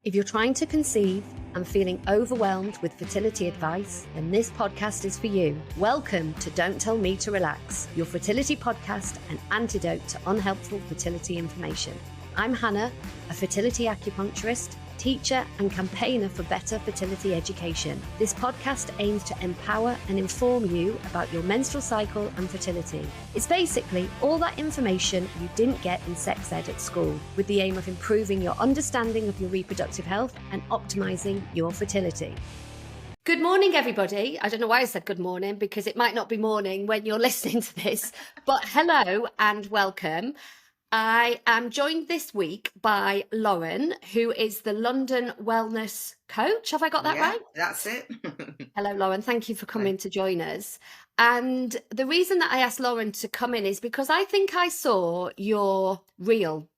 If you're trying to conceive and feeling overwhelmed with fertility advice, then this podcast is for you. Welcome to Don't Tell Me to Relax, your fertility podcast and antidote to unhelpful fertility information. I'm Hannah, a fertility acupuncturist, teacher and campaigner for better fertility education. This podcast aims to empower and inform you about your menstrual cycle and fertility. It's basically all that information you didn't get in sex ed at school, with the aim of improving your understanding of your reproductive health and optimizing your fertility. Good morning, everybody. I don't know why I said good morning, because it might not be morning when you're listening to this, but hello and welcome. I am joined this week by Lauren, who is the London Wellness Coach. Have I got that right? That's it. Hello, Lauren. Thank you for coming to join us. And the reason that I asked Lauren to come in is because I think I saw your reel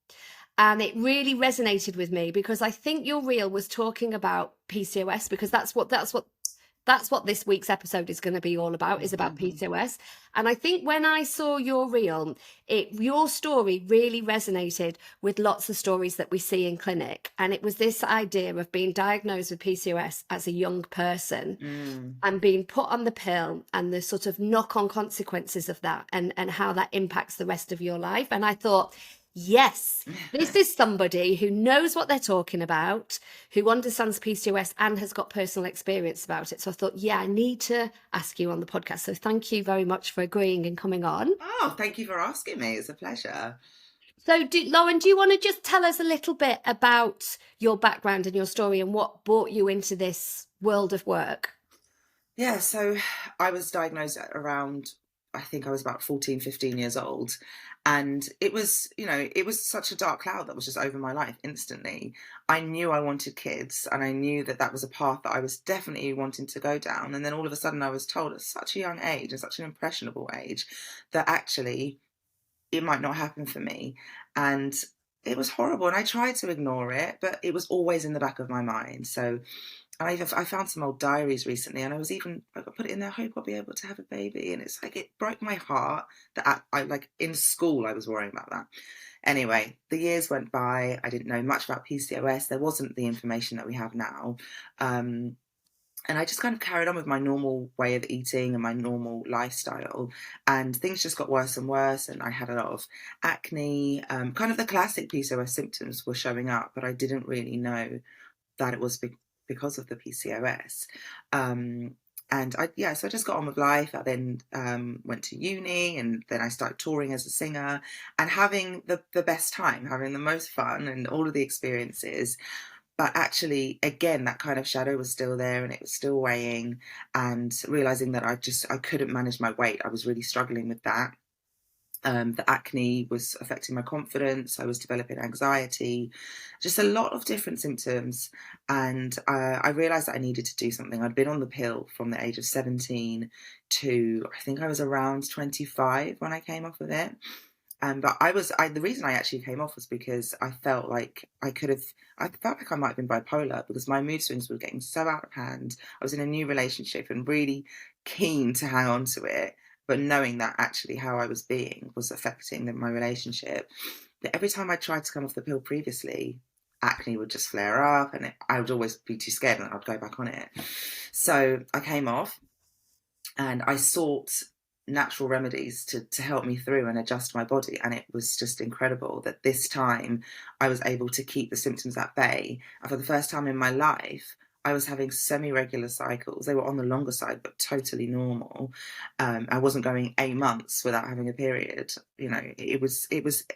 and it really resonated with me, because I think your reel was talking about PCOS, because that's what this week's episode is going to be all about, is about PCOS. And I think when I saw your reel, your story really resonated with lots of stories that we see in clinic. And it was this idea of being diagnosed with PCOS as a young person and being put on the pill and the sort of knock-on consequences of that and how that impacts the rest of your life. And I thought, yes, this is somebody who knows what they're talking about, who understands PCOS and has got personal experience about it. So I thought, yeah, I need to ask you on the podcast. So thank you very much for agreeing and coming on. Oh, thank you for asking me. It's a pleasure. So Lauren, do you want to just tell us a little bit about your background and your story and what brought you into this world of work? Yeah, so I was diagnosed at around, I think I was about 14, 15 years old. And it was such a dark cloud that was just over my life instantly. I knew I wanted kids and I knew that that was a path that I was definitely wanting to go down. And then all of a sudden I was told at such a young age and such an impressionable age that actually it might not happen for me. And it was horrible. And I tried to ignore it, but it was always in the back of my mind. So I found some old diaries recently, and I put it in there, I hope I'll be able to have a baby. And it's like, it broke my heart that I like in school, I was worrying about that. Anyway, the years went by. I didn't know much about PCOS. There wasn't the information that we have now. And I just kind of carried on with my normal way of eating and my normal lifestyle. And things just got worse and worse. And I had a lot of acne, kind of the classic PCOS symptoms were showing up, but I didn't really know that it was because of the PCOS. So I just got on with life. I then went to uni, and then I started touring as a singer and having the best time, having the most fun and all of the experiences. But actually, again, that kind of shadow was still there and it was still weighing, and realizing that I couldn't manage my weight. I was really struggling with that. The acne was affecting my confidence. I was developing anxiety, just a lot of different symptoms. And I realized that I needed to do something. I'd been on the pill from the age of 17 to, I think I was around 25 when I came off of it. But the reason I actually came off was because I felt like I felt like I might have been bipolar, because my mood swings were getting so out of hand. I was in a new relationship and really keen to hang on to it, but knowing that actually how I was being was affecting my relationship. But every time I tried to come off the pill previously, acne would just flare up, and I would always be too scared and I'd go back on it. So I came off and I sought natural remedies to help me through and adjust my body. And it was just incredible that this time I was able to keep the symptoms at bay. And for the first time in my life, I was having semi-regular cycles. They were on the longer side, but totally normal. I wasn't going 8 months without having a period. It was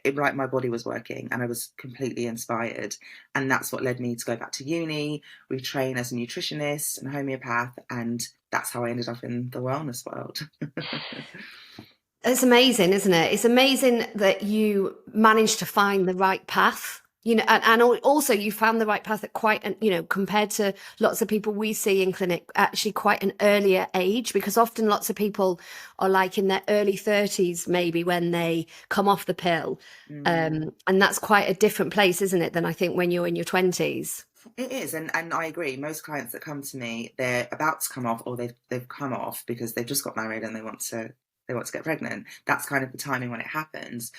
like my body was working and I was completely inspired. And that's what led me to go back to uni, retrain as a nutritionist and homeopath. And that's how I ended up in the wellness world. It's amazing, isn't it? It's amazing that you managed to find the right path, and also you found the right path at quite compared to lots of people we see in clinic, actually quite an earlier age, because often lots of people are like in their early 30s, maybe, when they come off the pill. And that's quite a different place, isn't it, than I think when you're in your 20s. It is, and I agree. Most clients that come to me, they're about to come off, or they've come off because they've just got married and they want to they want to get pregnant. That's kind of the timing when it happens.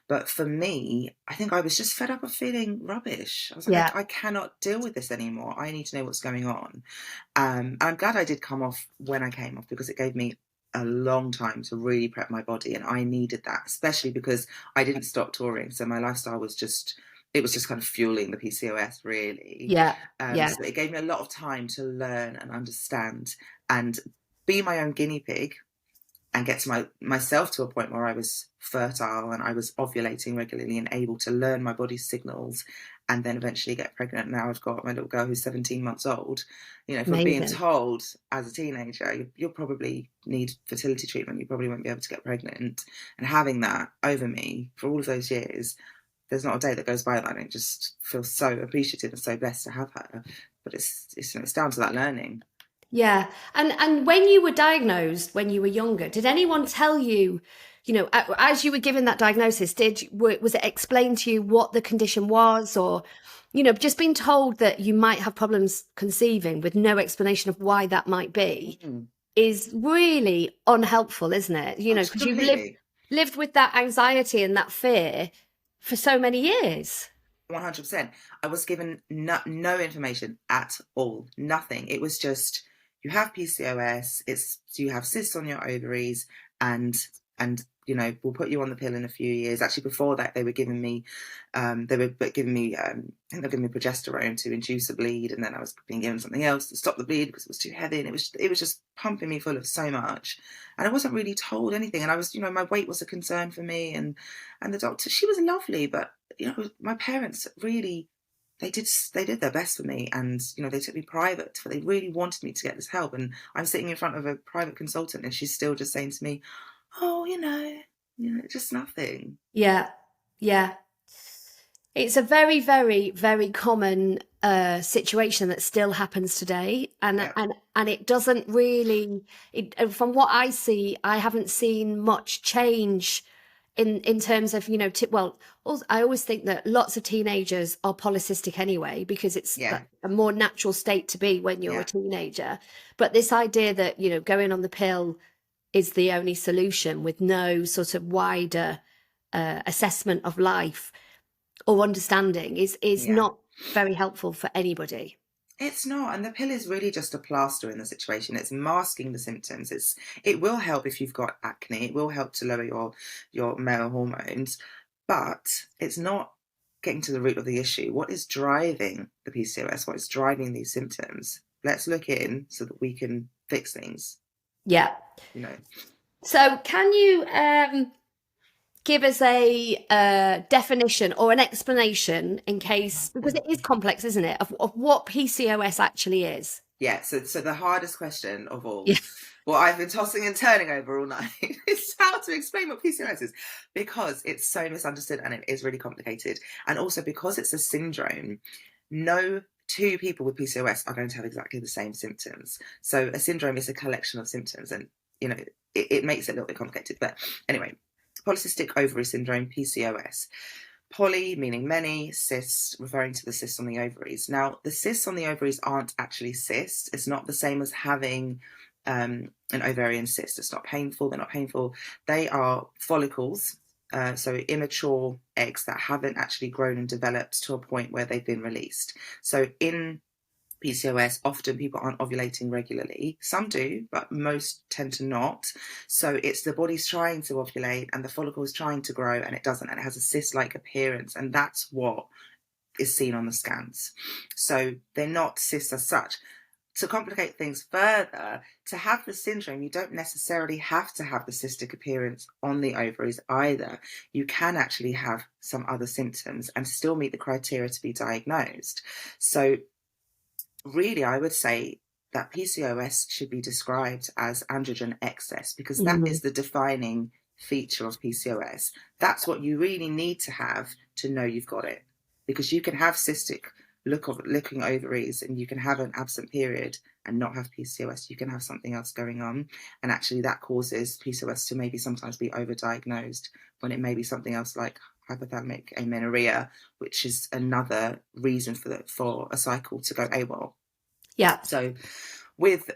But for me, I think I was just fed up of feeling rubbish. I was like, Yeah. I cannot deal with this anymore. I need to know what's going on. And I'm glad I did come off when I came off, because it gave me a long time to really prep my body, and I needed that, especially because I didn't stop touring. So my lifestyle was just, it was just kind of fueling the PCOS, really. Yeah. Yeah. So it gave me a lot of time to learn and understand and be my own guinea pig, and get to myself to a point where I was fertile and I was ovulating regularly and able to learn my body's signals, and then eventually get pregnant. Now I've got my little girl who's 17 months old. You know, from being Amazing. told as a teenager, you'll probably need fertility treatment, you probably won't be able to get pregnant, and having that over me for all of those years, there's not a day that goes by that I don't just feel so appreciative and so blessed to have her. But it's down to that learning. Yeah. And when you were diagnosed when you were younger, did anyone tell you, as you were given that diagnosis, was it explained to you what the condition was, or, just being told that you might have problems conceiving with no explanation of why that might be Mm, is really unhelpful, isn't it? Because you've completely. lived with that anxiety and that fear for so many years. 100%. I was given no information at all. Nothing. It was just, you have PCOS. You have cysts on your ovaries, and we'll put you on the pill in a few years. Actually, before that, they were giving me, I think they were giving me progesterone to induce a bleed, and then I was being given something else to stop the bleed because it was too heavy, and it was just pumping me full of so much, and I wasn't really told anything. And I was, my weight was a concern for me, and the doctor, she was lovely, but my parents really, they did their best for me, and they took me private, but they really wanted me to get this help. And I'm sitting in front of a private consultant, and she's still just saying to me, oh, just nothing. Yeah. Yeah. It's a very, very, very common situation that still happens today, and Yeah, and it doesn't really. From what I see, I haven't seen much change in terms of I always think that lots of teenagers are polycystic anyway, because it's yeah, a more natural state to be when you're a yeah, teenager. But this idea that going on the pill is the only solution with no sort of wider assessment of life or understanding is yeah. not very helpful for anybody. It's not, and the pill is really just a plaster in the situation. It's masking the symptoms. It will help if you've got acne. It will help to lower your male hormones, but it's not getting to the root of the issue. What is driving the PCOS? What is driving these symptoms? Let's look in so that we can fix things. Yeah. You know. So can you give us a definition or an explanation, in case, because it is complex, isn't it, of what PCOS actually is? Yeah, so the hardest question of all, Yeah. what I've been tossing and turning over all night, is how to explain what PCOS is, because it's so misunderstood and it is really complicated. And also because it's a syndrome, no two people with PCOS are going to have exactly the same symptoms. So a syndrome is a collection of symptoms, and it makes it a little bit complicated. But anyway, polycystic ovary syndrome, PCOS. Poly meaning many, cysts referring to the cysts on the ovaries. Now, the cysts on the ovaries aren't actually cysts. It's not the same as having an ovarian cyst. It's not painful. They're not painful. They are follicles, so immature eggs that haven't actually grown and developed to a point where they've been released. So in PCOS, often people aren't ovulating regularly. Some do, but most tend to not. So it's the body's trying to ovulate and the follicle is trying to grow, and it doesn't, and it has a cyst-like appearance, and that's what is seen on the scans. So they're not cysts as such. To complicate things further, to have the syndrome, you don't necessarily have to have the cystic appearance on the ovaries either. You can actually have some other symptoms and still meet the criteria to be diagnosed. So really, I would say that PCOS should be described as androgen excess, because that Mhm. is the defining feature of PCOS. That's what you really need to have to know you've got it, because you can have cystic looking ovaries and you can have an absent period and not have PCOS. You can have something else going on, and actually that causes PCOS to maybe sometimes be overdiagnosed when it may be something else like hypothalamic amenorrhea, which is another reason for a cycle to go AWOL. Yeah. So with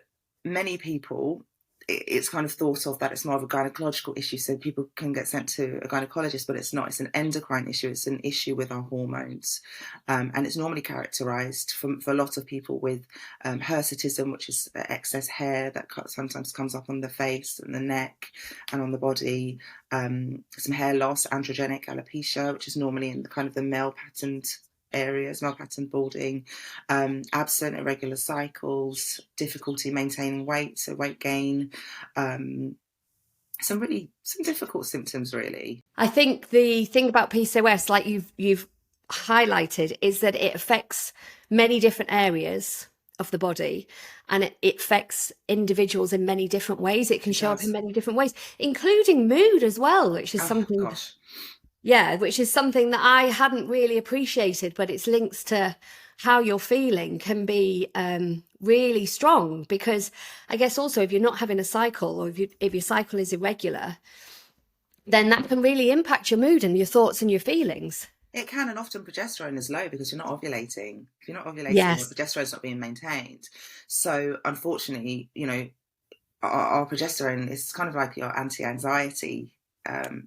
many people, it's kind of thought of that it's more of a gynecological issue, so people can get sent to a gynecologist, but it's not. It's an endocrine issue. It's an issue with our hormones, and it's normally characterized for a lot of people with hirsutism, which is excess hair that sometimes comes up on the face and the neck and on the body, some hair loss, androgenic alopecia, which is normally in the kind of the male patterned areas, male pattern balding, absent irregular cycles, difficulty maintaining weight, so weight gain, some difficult symptoms really. I think the thing about PCOS, like you've highlighted, is that it affects many different areas of the body, and it affects individuals in many different ways. It can show up in many different ways, including mood as well, which is something. Gosh. Yeah, which is something that I hadn't really appreciated, but its links to how you're feeling can be really strong, because I guess also if you're not having a cycle, or if your cycle is irregular, then that can really impact your mood and your thoughts and your feelings. It can, and often progesterone is low because you're not ovulating. If you're not ovulating, Yes. your progesterone's not being maintained. So unfortunately, our progesterone is kind of like your anti-anxiety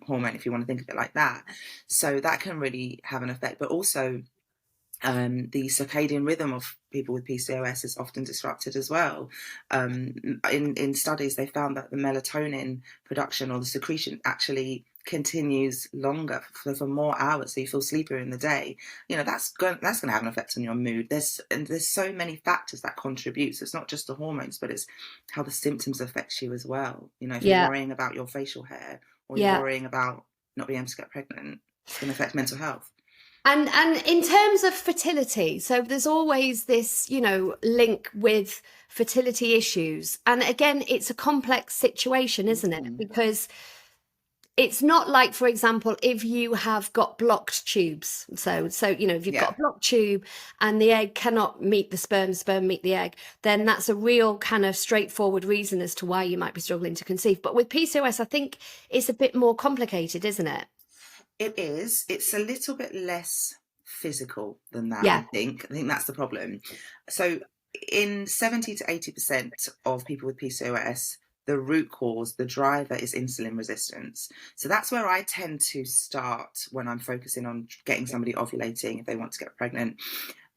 hormone, if you want to think of it like that. So that can really have an effect. But also the circadian rhythm of people with PCOS is often disrupted as well. In studies, they found that the melatonin production, or the secretion, actually continues longer for more hours, so you feel sleepier in the day. That's going to have an effect on your mood. There's so many factors that contribute. So it's not just the hormones, but it's how the symptoms affect you as well. If you're worrying about your facial hair, or you're worrying about not being able to get pregnant, it's going to affect mental health. And in terms of fertility, so there's always this, link with fertility issues. And again, it's a complex situation, isn't it? Because it's not like, for example, if you have got blocked tubes. So if you've got a blocked tube and the egg cannot meet the sperm meet the egg, then that's a real kind of straightforward reason as to why you might be struggling to conceive. But with PCOS, I think it's a bit more complicated, isn't it? It is. It's a little bit less physical than that, Yeah. I think that's the problem. So in 70 to 80% of people with PCOS, the root cause, the driver, is insulin resistance. So that's where I tend to start when I'm focusing on getting somebody ovulating if they want to get pregnant,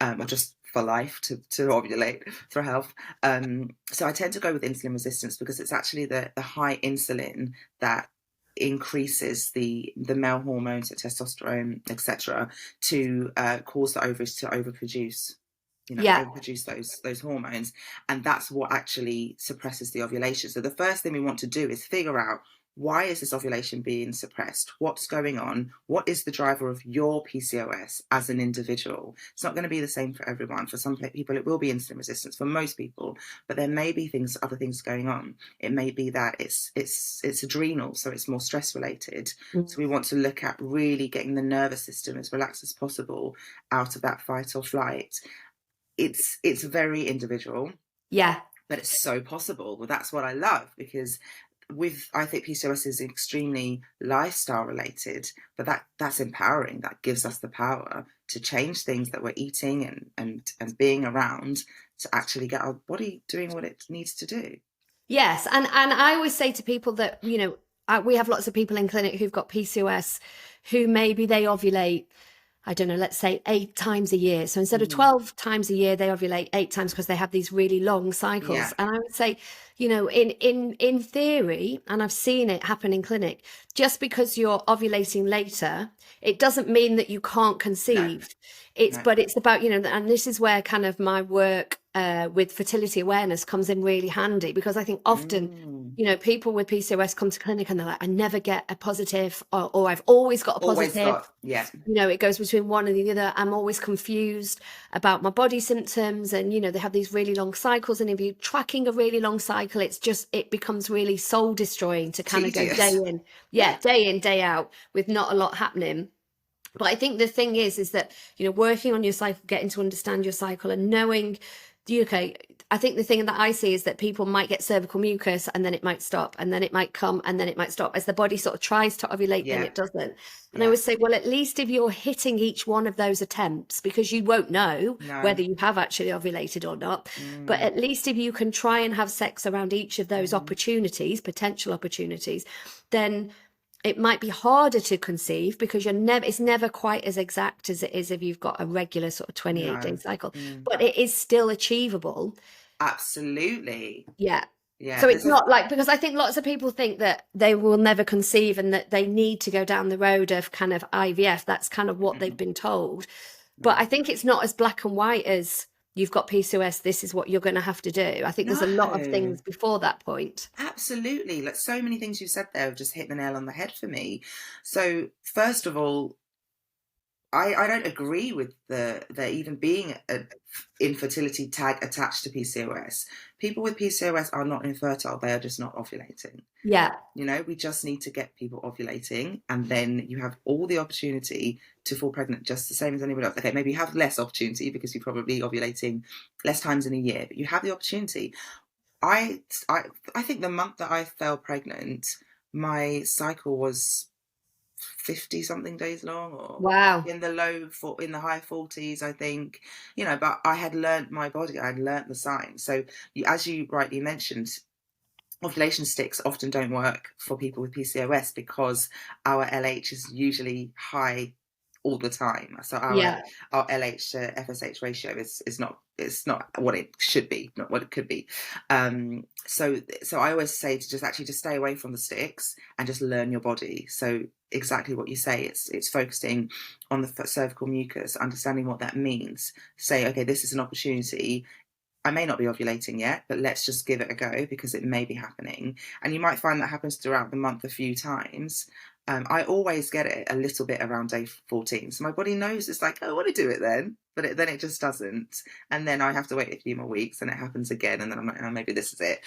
or just for life to ovulate for health. So I tend to go with insulin resistance because it's actually the high insulin that increases the male hormones, so testosterone, etc., to cause the ovaries to overproduce those hormones, and that's what actually suppresses the ovulation. So the first thing we want to do is figure out, why is this ovulation being suppressed? What's going on? What is the driver of your PCOS as an individual? It's not going to be the same for everyone. For some people, it will be insulin resistance. For most people, but there may be other things going on. It may be that it's adrenal, so it's more stress related. So we want to look at really getting the nervous system as relaxed as possible out of that fight or flight. It's very individual. Yeah. But it's so possible. Well, that's what I love, because I think PCOS is extremely lifestyle related, but that's empowering. That gives us the power to change things that we're eating and being around, to actually get our body doing what it needs to do. Yes. And I always say to people that, we have lots of people in clinic who've got PCOS who maybe they ovulate, I don't know, let's say 8 times a year. So instead of 12 times a year, they ovulate 8 times because they have these really long cycles. Yeah. And I would say, in theory, and I've seen it happen in clinic, just because you're ovulating later, it doesn't mean that you can't conceive. But it's about, and this is where kind of my work with fertility awareness comes in really handy, because I think often, people with PCOS come to clinic and they're like, I never get a positive, or I've always got a positive. It goes between one and the other. I'm always confused about my body symptoms, and they have these really long cycles, and if you're tracking a really long cycle, it becomes really soul destroying to kind of go day in, day out with not a lot happening. But I think the thing is that, working on your cycle, getting to understand your cycle and knowing, okay, I think the thing that I see is that people might get cervical mucus and then it might stop, and then it might come and then it might stop. As the body sort of tries to ovulate, then Yeah. it doesn't. And I Yeah. always say, well, at least if you're hitting each one of those attempts, because you won't know No. whether you have actually ovulated or not, but at least if you can try and have sex around each of those opportunities, potential opportunities, then it might be harder to conceive because it's never quite as exact as it is if you've got a regular sort of 28-day No. cycle, but it is still achievable. Absolutely. Yeah. Yeah. So it's not like, because I think lots of people think that they will never conceive and that they need to go down the road of kind of IVF. That's kind of what they've been told. But I think it's not as black and white as you've got PCOS, this is what you're going to have to do. I think there's a lot of No. things before that point. Absolutely. Like, so many things you said there have just hit the nail on the head for me. So first of all, I don't agree with there even being an infertility tag attached to PCOS. People with PCOS are not infertile, they are just not ovulating. Yeah. You know, we just need to get people ovulating, and then you have all the opportunity to fall pregnant just the same as anybody else. Okay, maybe you have less opportunity because you're probably ovulating less times in a year, but you have the opportunity. I think the month that I fell pregnant, my cycle was 50 something days long, or Wow. in the high 40s, I think. But I had learned my body, I had learned the signs. So as you rightly mentioned, ovulation sticks often don't work for people with PCOS because our LH is usually high all the time. So Yeah. our LH to FSH ratio is not, it's not what it should be, not what it could be. So I always say to just stay away from the sticks and just learn your body. So exactly what you say, it's focusing on the cervical mucus, understanding what that means. Say, okay, this is an opportunity. I may not be ovulating yet, but let's just give it a go because it may be happening. And you might find that happens throughout the month a few times. I always get it a little bit around day 14. So my body knows it's like, I want to do it then, but then it just doesn't. And then I have to wait a few more weeks and it happens again. And then I'm like, oh, maybe this is it.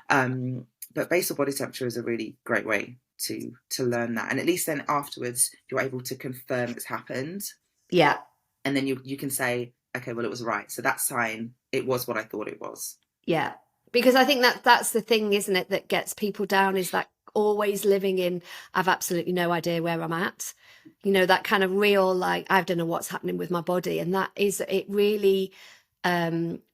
But basal body temperature is a really great way to learn that. And at least then afterwards, you're able to confirm it's happened. Yeah. And then you can say, okay, well, it was right. So that sign, it was what I thought it was. Yeah. Because I think that's the thing, isn't it, that gets people down, is that always living in, I've absolutely no idea where I'm at. That kind of real, like, I don't know what's happening with my body. And it really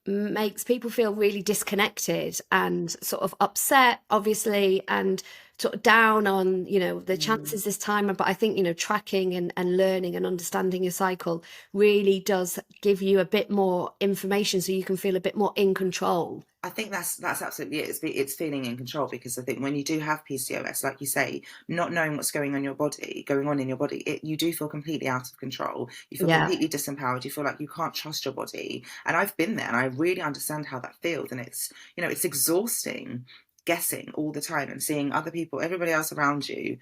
makes people feel really disconnected and sort of upset, obviously, and sort of down on, the chances this time. But I think, tracking and learning and understanding your cycle really does give you a bit more information so you can feel a bit more in control. I think that's absolutely it. It's feeling in control, because I think when you do have PCOS, like you say, not knowing what's going on in your body, you do feel completely out of control. You feel completely disempowered. You feel like you can't trust your body. And I've been there, and I really understand how that feels. And it's exhausting guessing all the time and seeing other people, everybody else around you,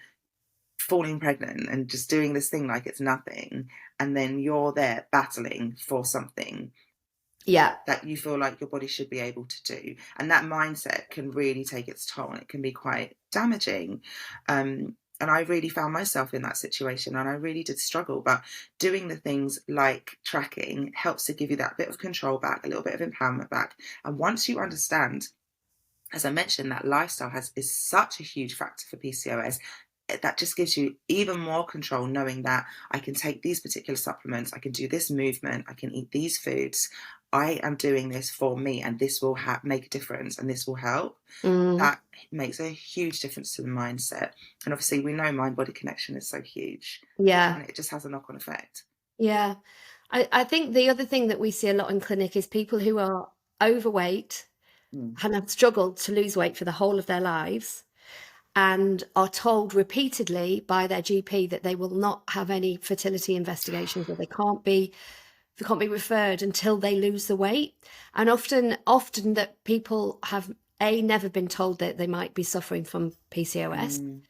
falling pregnant and just doing this thing like it's nothing, and then you're there battling for something that you feel like your body should be able to do. And that mindset can really take its toll, and it can be quite damaging. And I really found myself in that situation, and I really did struggle. But doing the things like tracking helps to give you that bit of control back, a little bit of empowerment back. And once you understand, as I mentioned, that lifestyle is such a huge factor for PCOS, that just gives you even more control, knowing that I can take these particular supplements, I can do this movement, I can eat these foods. I am doing this for me, and this will make a difference, and this will help. That makes a huge difference to the mindset. And obviously we know mind-body connection is so huge. Yeah. And it just has a knock-on effect. Yeah. I think the other thing that we see a lot in clinic is people who are overweight and have struggled to lose weight for the whole of their lives, and are told repeatedly by their GP that they will not have any fertility investigations, or they can't be referred until they lose the weight. And often that people have never been told that they might be suffering from PCOS,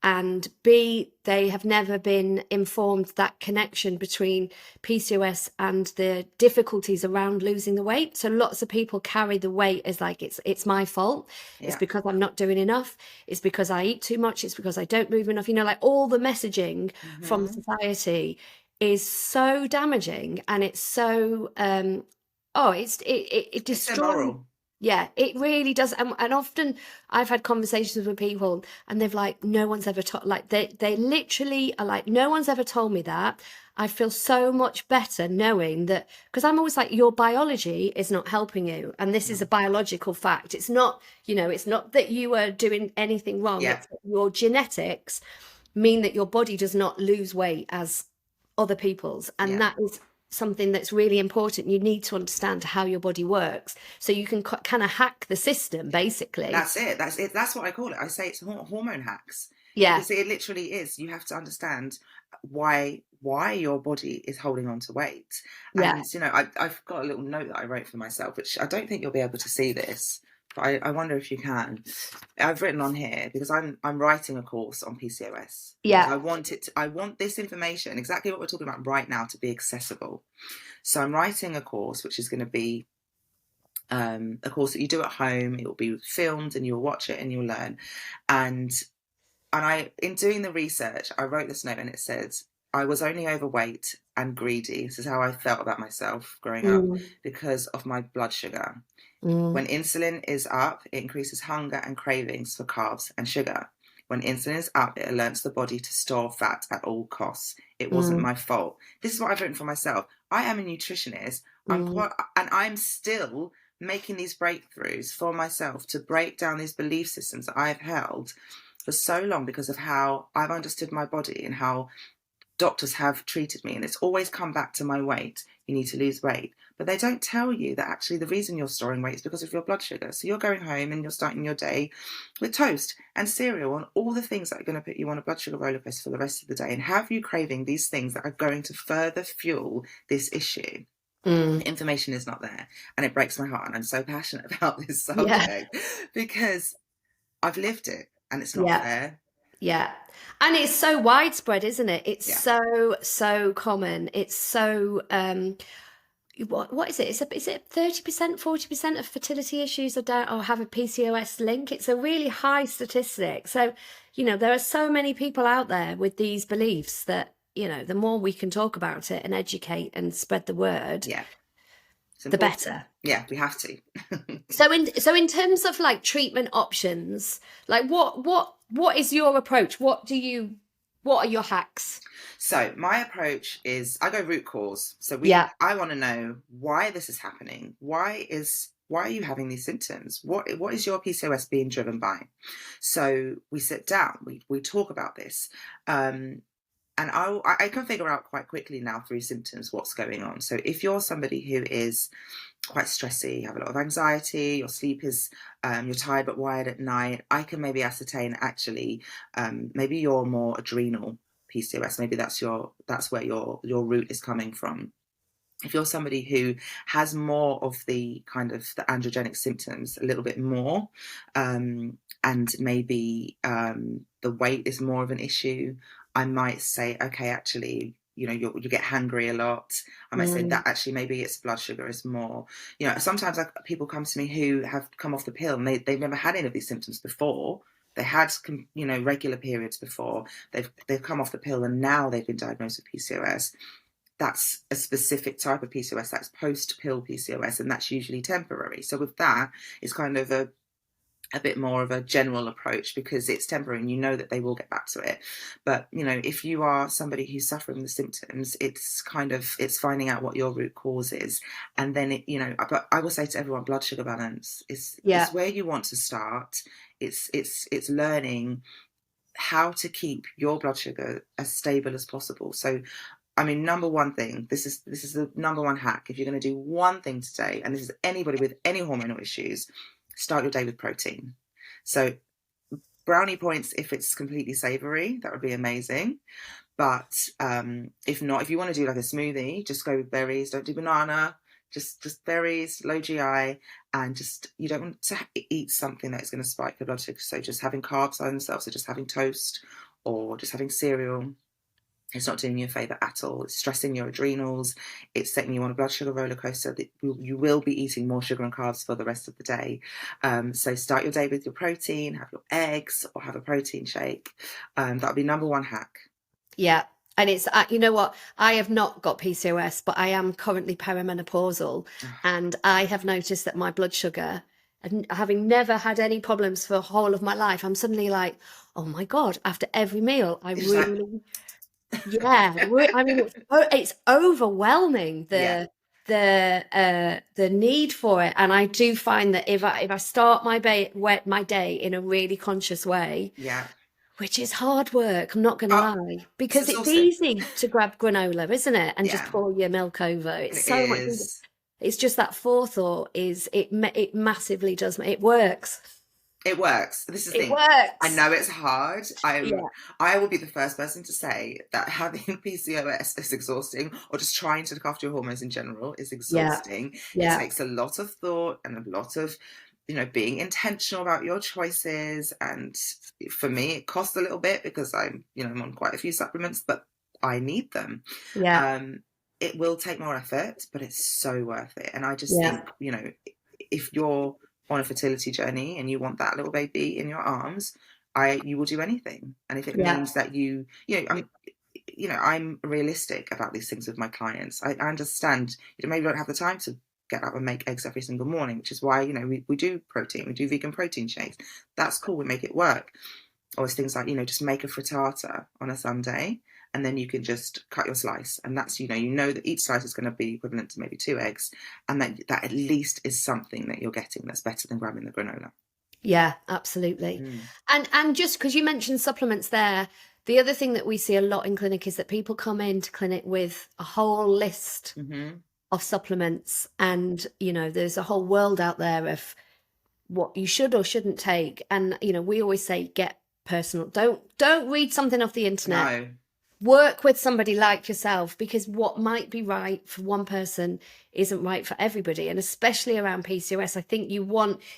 and B, they have never been informed that connection between PCOS and the difficulties around losing the weight. So lots of people carry the weight as like it's my fault. It's because I'm not doing enough. It's because I eat too much. It's because I don't move enough. Like all the messaging from society is so damaging, and it's so it destroys. It's immoral. Yeah, it really does. And often I've had conversations with people and they've like, no one's ever told, like they literally are like, no one's ever told me that. I feel so much better knowing that, because I'm always like, your biology is not helping you. And this is a Mm. biological fact. It's not, it's not that you are doing anything wrong. Yeah, It's that your genetics mean that your body does not lose weight as other people's. And yeah. that is something that's really important. You need to understand how your body works so you can kind of hack the system, basically. That's it. That's it. That's what I call it. I say it's hormone hacks, Yeah, because it literally is. You have to understand why your body is holding on to weight. yeah, And I've got a little note that I wrote for myself, which I don't think you'll be able to see this, but I wonder if you can. I've written on here because I'm writing a course on PCOS because yeah. I want this information, exactly what we're talking about right now, to be accessible. So I'm writing a course which is going to be a course that you do at home. It will be filmed and you'll watch it and you'll learn. And in doing the research, I wrote this note and it says, I was only overweight and greedy. This is how I felt about myself growing up Mm, because of my blood sugar. mm, When insulin is up, it increases hunger and cravings for carbs and sugar. When insulin is up, it alerts the body to store fat at all costs. It wasn't mm, my fault. This is what I've written for myself. I am a nutritionist. mm, And I'm still making these breakthroughs for myself to break down these belief systems that I've held for so long because of how I've understood my body and how doctors have treated me. And it's always come back to my weight. You need to lose weight. But they don't tell you that actually the reason you're storing weight is because of your blood sugar. So you're going home and you're starting your day with toast and cereal and all the things that are going to put you on a blood sugar roller coaster for the rest of the day and have you craving these things that are going to further fuel this issue. mm. The information is not there, and it breaks my heart, and I'm so passionate about this Yeah, subject because I've lived it and it's not yeah, fair. yeah. And it's so widespread, isn't it? It's Yeah. so common. It's so what is it? Is it 30%, 40% of fertility issues are down or have a PCOS link? It's a really high statistic. So, there are so many people out there with these beliefs that, the more we can talk about it and educate and spread the word, Yeah, it's the important. better. Yeah, we have to. So in terms of like treatment options, like what is your approach? What are your hacks? So my approach is I go root cause. So Yeah. I want to know why this is happening. Why are you having these symptoms? What is your PCOS being driven by? So we sit down, we talk about this. And I can figure out quite quickly now through symptoms what's going on. So if you're somebody who is quite stressy, you have a lot of anxiety, your sleep is, you're tired but wired at night, I can maybe ascertain actually, maybe you're more adrenal PCOS. Maybe that's where your root is coming from. If you're somebody who has more of the kind of the androgenic symptoms, a little bit more, and maybe the weight is more of an issue, I might say, okay, actually, you get hungry a lot. I might say Mm, that actually maybe it's blood sugar is more. Sometimes people come to me who have come off the pill and they've never had any of these symptoms before. They had regular periods before. They've come off the pill and now they've been diagnosed with PCOS. That's a specific type of PCOS, that's post-pill PCOS, and that's usually temporary. So with that, it's kind of a bit more of a general approach because it's temporary and you know that they will get back to it. But if you are somebody who's suffering the symptoms, it's finding out what your root cause is. And then but I will say to everyone, blood sugar balance is yeah. where you want to start. It's learning how to keep your blood sugar as stable as possible. So I mean, number one thing, this is the number one hack. If you're going to do one thing today, and this is anybody with any hormonal issues, start your day with protein. So brownie points if it's completely savory, that would be amazing. But if not, if you want to do like a smoothie, just go with berries. Don't do banana. Just berries, low GI, and just you don't want to eat something that is going to spike your blood sugar. So just having carbs by themselves, so just having toast or just having cereal. It's not doing you a favour at all. It's stressing your adrenals. It's setting you on a blood sugar roller coaster that you will be eating more sugar and carbs for the rest of the day. So start your day with your protein, have your eggs or have a protein shake. That would be number one hack. Yeah. And it's, you know what? I have not got PCOS, but I am currently perimenopausal. And I have noticed that my blood sugar and having never had any problems for the whole of my life, I'm suddenly like, oh my God, after every meal, I It's like, really, yeah, I mean, it's overwhelming, yeah, the need for it. And I do find that if I start my day in a really conscious way, yeah. which is hard work, I'm not going to Oh, lie, it's because it's exhausting. easy to grab granola, isn't it? And just Yeah, pour your milk over. It's it so much easier. is. It's just that forethought it massively does, it works. It works. This is the It thing. I works. know it's hard. Yeah, I will be the first person to say that having PCOS is exhausting, or just trying to look after your hormones in general is yeah, exhausting. It yeah, takes a lot of thought and a lot of, being intentional about your choices. And for me, it costs a little bit because I'm on quite a few supplements, but I need them. yeah, Um, it will take more effort, but it's so worth it. And I just yeah, think, if you're on a fertility journey and you want that little baby in your arms, you will do anything. And if it yeah, means that I'm realistic about these things with my clients. I understand maybe you don't have the time to get up and make eggs every single morning, which is why we do protein, we do vegan protein shakes. That's cool, we make it work. Or it's things like just make a frittata on a Sunday, and then you can just cut your slice, and that's that each slice is going to be equivalent to maybe 2 eggs, and that at least is something that you're getting that's better than grabbing the granola. yeah, absolutely. Mm. And just because you mentioned supplements there, the other thing that we see a lot in clinic is that people come into clinic with a whole list Mm-hmm. of supplements, and there's a whole world out there of what you should or shouldn't take. And we always say, get personal. Don't read something off the internet. No, Work with somebody like yourself, because what might be right for one person isn't right for everybody. And especially around PCOS, I think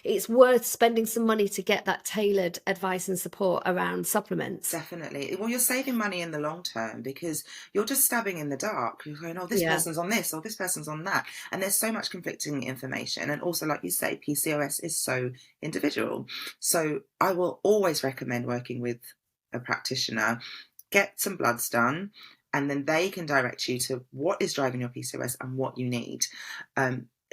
it's worth spending some money to get that tailored advice and support around supplements. definitely. Well, you're saving money in the long term because you're just stabbing in the dark. You're going, oh, this Yeah, person's on this or this person's on that. And there's so much conflicting information. And also, like you say, PCOS is so individual. So I will always recommend working with a practitioner, get some bloods done, and then they can direct you to what is driving your PCOS and what you need.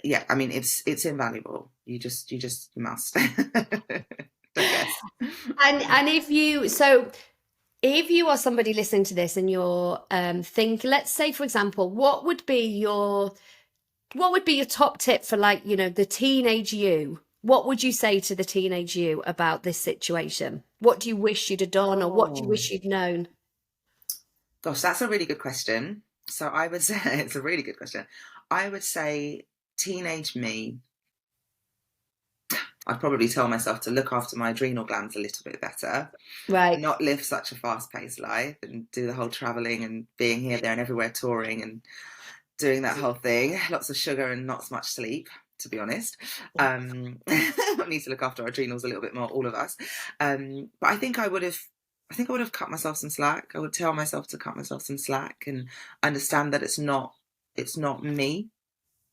Yeah, I mean, it's invaluable. You just must. I guess. and if you are somebody listening to this and you're let's say, for example, what would be your top tip for, like, the teenage you? What would you say to the teenage you about this situation? What do you wish you'd have done, or what do you Oh, wish you'd known? gosh, that's a really good question. So I would say it's a really good question. I would say teenage me, I'd probably tell myself to look after my adrenal glands a little bit better, Right. not live such a fast-paced life and do the whole traveling and being here, there, and everywhere, touring and doing that whole thing. Lots of sugar and not so much sleep, to be honest. We need to look after our adrenals a little bit more, all of us. But I think I would have cut myself some slack. I would tell myself to cut myself some slack and understand that it's not me.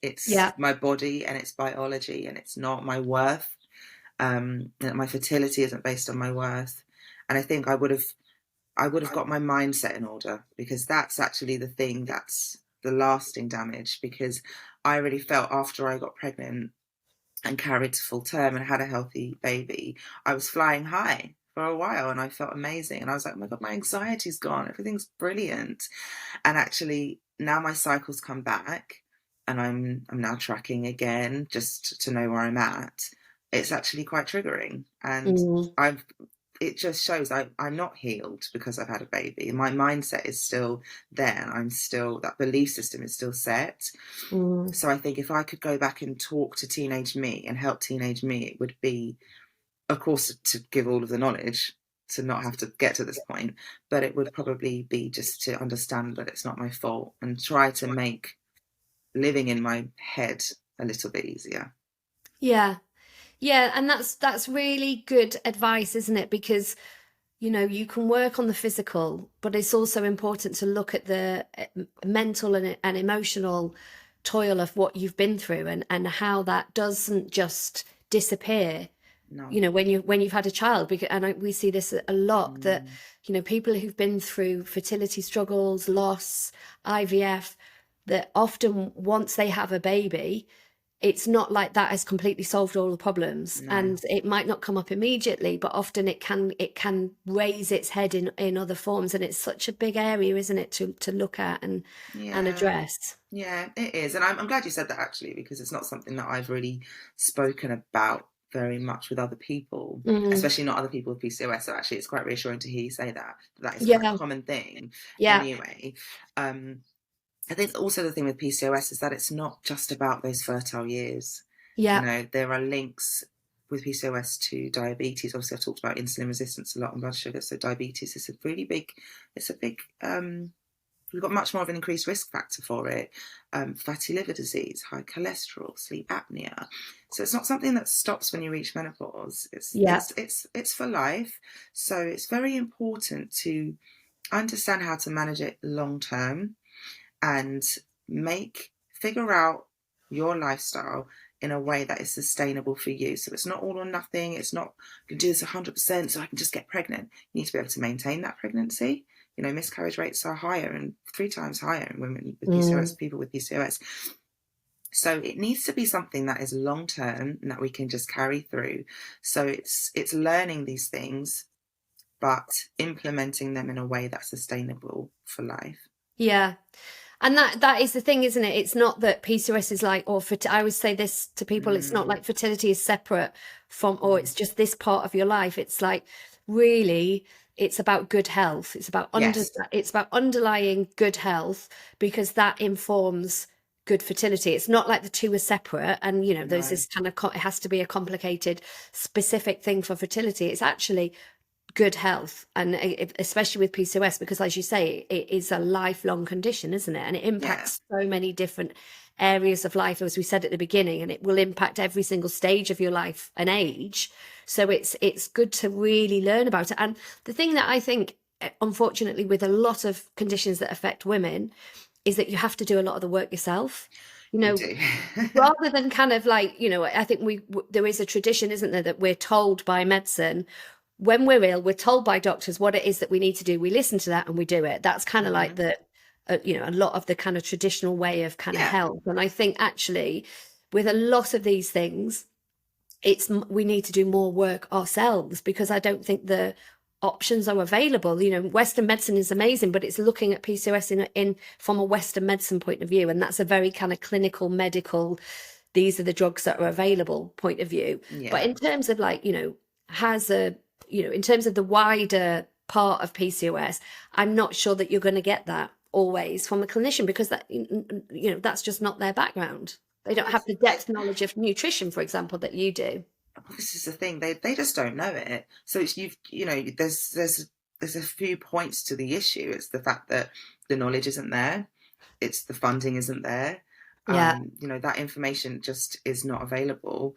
It's Yeah. my body and it's biology, and it's not my worth. That my fertility isn't based on my worth. And I think I would have got my mindset in order, because that's actually the thing that's the lasting damage. Because I really felt after I got pregnant and carried to full term and had a healthy baby, I was flying high for a while and I felt amazing. And I was like, oh my God, my anxiety's gone. Everything's brilliant. And actually now my cycles come back and I'm now tracking again just to know where I'm at. It's actually quite triggering. And Mm, I've it just shows I'm not healed because I've had a baby. My mindset is still there. That belief system is still set. mm. So I think if I could go back and talk to teenage me and help teenage me, it would be, of course, to give all of the knowledge to not have to get to this point, but it would probably be just to understand that it's not my fault and try to make living in my head a little bit easier. Yeah. Yeah, and that's really good advice, isn't it? Because you can work on the physical, but it's also important to look at the mental and emotional toil of what you've been through, and how that doesn't just disappear, No. when you've had a child. Because we see this a lot, that Mm, people who've been through fertility struggles, loss, IVF, that often once they have a baby, it's not like that has completely solved all the problems, No. and it might not come up immediately, but often it can raise its head in other forms, and it's such a big area, isn't it, to look at and Yeah. address. Yeah, it is. And I'm glad you said that actually, because it's not something that I've really spoken about very much with other people, Mm. especially not other people with PCOS. So actually, it's quite reassuring to hear you say that. That is quite a Yeah, common thing yeah, anyway. Um, I think also the thing with PCOS is that it's not just about those fertile years. yeah, There are links with PCOS to diabetes. Obviously, I've talked about insulin resistance a lot and blood sugar. So diabetes is a really big, it's a big we've got much more of an increased risk factor for it. Fatty liver disease, high cholesterol, sleep apnea. So it's not something that stops when you reach menopause. yeah, It's for life. So it's very important to understand how to manage it long term and figure out your lifestyle in a way that is sustainable for you. So it's not all or nothing. It's not going to do this 100% so I can just get pregnant. You need to be able to maintain that pregnancy. Miscarriage rates are higher and 3 times higher in women with mm, PCOS, people with PCOS. So it needs to be something that is long term and that we can just carry through. So it's learning these things, but implementing them in a way that's sustainable for life. yeah. And that is the thing, isn't it? It's not that PCOS is like, or I always say this to people, it's not Mm, like fertility is separate from, or mm. it's just this part of your life. It's like, really, it's about good health. Yes. It's about underlying good health, because that informs good fertility. It's not like the two are separate, and there's No. this kind of it has to be a complicated specific thing for fertility. It's actually good health, and especially with PCOS, because as you say, it is a lifelong condition, isn't it? And it Yeah. impacts so many different areas of life, as we said at the beginning, and it will impact every single stage of your life and age. So it's good to really learn about it. And the thing that I think, unfortunately, with a lot of conditions that affect women, is that you have to do a lot of the work yourself. you You know do. Rather than kind of like, I think there is a tradition, isn't there, that we're told by medicine when we're ill, we're told by doctors what it is that we need to do. We listen to that and we do it. That's kind of like Hmm. a lot of the kind of traditional way of kind of Yeah. health. And I think actually with a lot of these things, we need to do more work ourselves, because I don't think the options are available. Western medicine is amazing, but it's looking at PCOS in from a Western medicine point of view, and that's a very kind of clinical, medical, these are the drugs that are available point of view. But Yeah. in terms of like, has a in terms of the wider part of PCOS, I'm not sure that you're going to get that always from a clinician, because that's just not their background. They Well, don't have the depth knowledge of nutrition, for example, that you do. this is the thing. They just don't know it. So it's there's a few points to the issue. It's the fact that the knowledge isn't there. It's the funding isn't there. Yeah. That information just is not available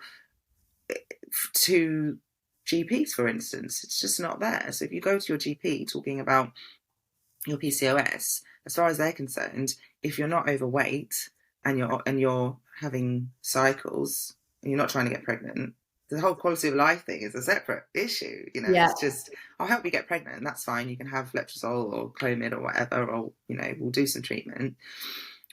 to GPs, for instance. It's just not there. So if you go to your GP talking about your PCOS, as far as they're concerned, if you're not overweight and you're having cycles and you're not trying to get pregnant, the whole quality of life thing is a separate issue. Yeah. It's just, I'll help you get pregnant, and that's fine. You can have letrozole or Clomid or whatever, or we'll do some treatment.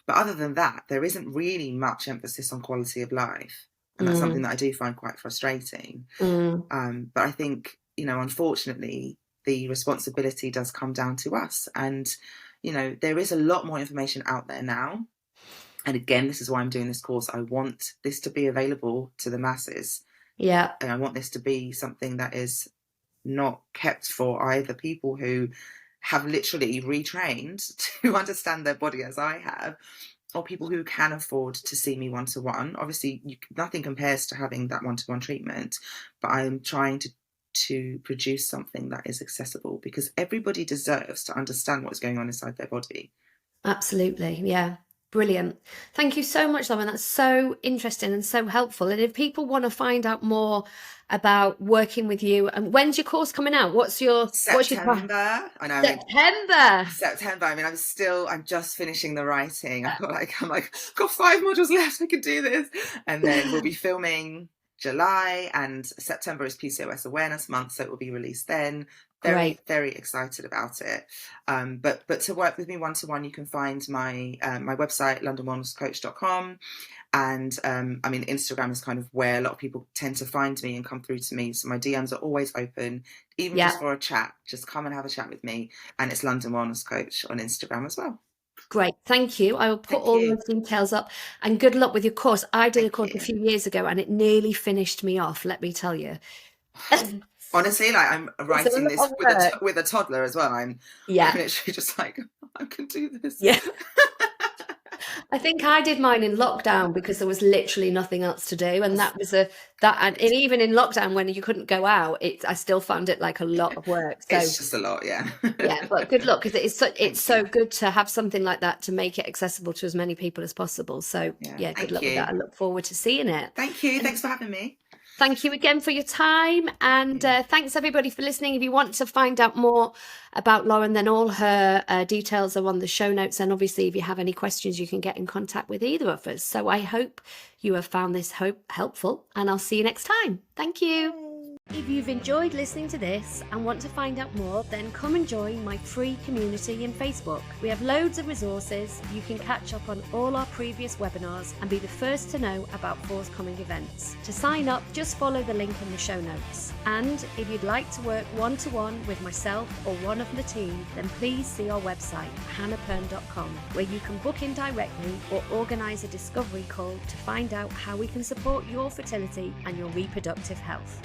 But other than that, there isn't really much emphasis on quality of life, and that's something Mm, that I do find quite frustrating. mm, But I think, unfortunately, the responsibility does come down to us. And, there is a lot more information out there now. And again, this is why I'm doing this course. I want this to be available to the masses. yeah. And I want this to be something that is not kept for either people who have literally retrained to understand their body as I have, or people who can afford to see me one-to-one. Obviously, nothing compares to having that one-to-one treatment, but I am trying to produce something that is accessible, because everybody deserves to understand what's going on inside their body. Absolutely. Yeah. Brilliant. Thank you so much, Lauren. That's so interesting and so helpful. And if people want to find out more about working with you, and when's your course coming out? What's your September. I know. September? September. I'm just finishing the writing. I've got got 5 modules left. I can do this. And then we'll be filming July, and September is PCOS Awareness Month, so it will be released then. Very, Great. very excited about it. But to work with me one-to-one, you can find my my website, londonwellnesscoach.com. And I mean, Instagram is kind of where a lot of people tend to find me and come through to me. So my DMs are always open, even Yeah. just for a chat. Just come and have a chat with me. And it's London Wellness Coach on Instagram as well. Great. Thank you. I will put Thank all you. those details up, and good luck with your course. I did a Thank course a you. few years ago and it nearly finished me off, let me tell you. Honestly, like I'm It's a writing lot this of work. with a toddler as well. I'm Yeah. literally just like, I can do this. Yeah. I think I did mine in lockdown because there was literally nothing else to do, and that was and even in lockdown when you couldn't go out, I still found it like a lot of work. So It's just a lot, yeah. yeah, but good luck, because it's so you. good to have something like that to make it accessible to as many people as possible. So yeah, good Thank luck with that. I you. look forward to seeing it. Thank you. And Thanks for having me. thank you again for your time, and thanks everybody for listening. If you want to find out more about Lauren, then all her details are on the show notes, and obviously if you have any questions you can get in contact with either of us. So I hope you have found this helpful, and I'll see you next time. Thank you. If you've enjoyed listening to this and want to find out more, then come and join my free community in Facebook. We have loads of resources. You can catch up on all our previous webinars and be the first to know about forthcoming events. To sign up, just follow the link in the show notes. And if you'd like to work one-to-one with myself or one of the team, then please see our website, hannahpern.com, where you can book in directly or organise a discovery call to find out how we can support your fertility and your reproductive health.